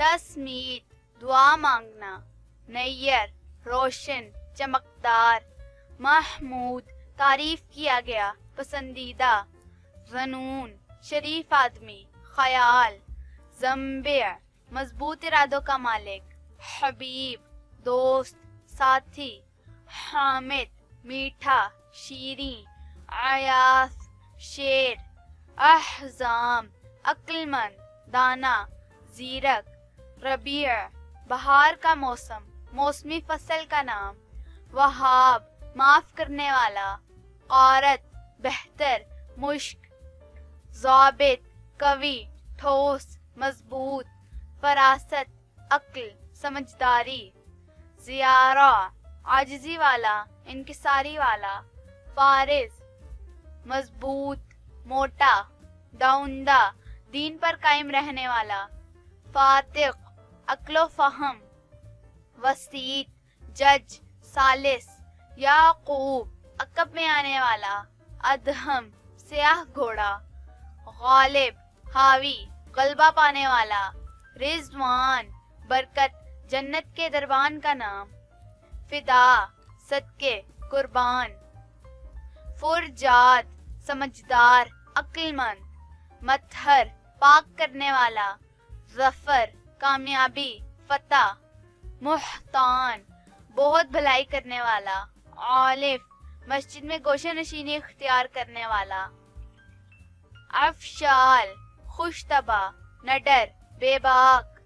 تسمیت دعا مانگنا، نیر روشن چمکدار، محمود تعریف کیا گیا پسندیدہ، ظنون شریف آدمی، خیال، زمبع مضبوط ارادوں کا مالک، حبیب دوست ساتھی، حامد میٹھا شیریں، عیاس شیر، احزام عقل مند دانا زیرک، ربیع بہار کا موسم موسمی فصل کا نام، وہاب معاف کرنے والا، عورت بہتر مشک، ضابط قوی ٹھوس مضبوط، فراست عقل سمجھداری، زیارہ عاجزی والا انکساری والا، فارز مضبوط موٹا ڈاؤندہ دین پر قائم رہنے والا، فاتق عقل و فہم، وسیط جج ثالث، یعقوب عقب میں آنے والا، ادہم سیاہ گھوڑا، غالب حاوی غلبہ پانے والا، رضوان برکت جنت کے دربان کا نام، فدا صدقے قربان، فرجاد سمجھدار عقل مند، مطہر پاک کرنے والا، ظفر کامیابی فتح، محتان بہت بھلائی کرنے والا، عالف مسجد میں گوشہ نشینی اختیار کرنے والا، افشال خوش طبع نڈر بے باک،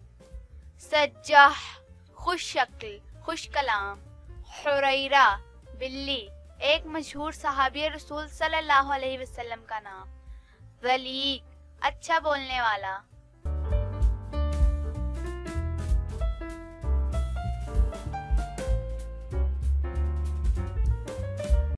سجاح خوش شکل خوش کلام، حریرہ بلی ایک مشہور صحابی رسول صلی اللہ علیہ وسلم کا نام، ذلیق اچھا بولنے والا،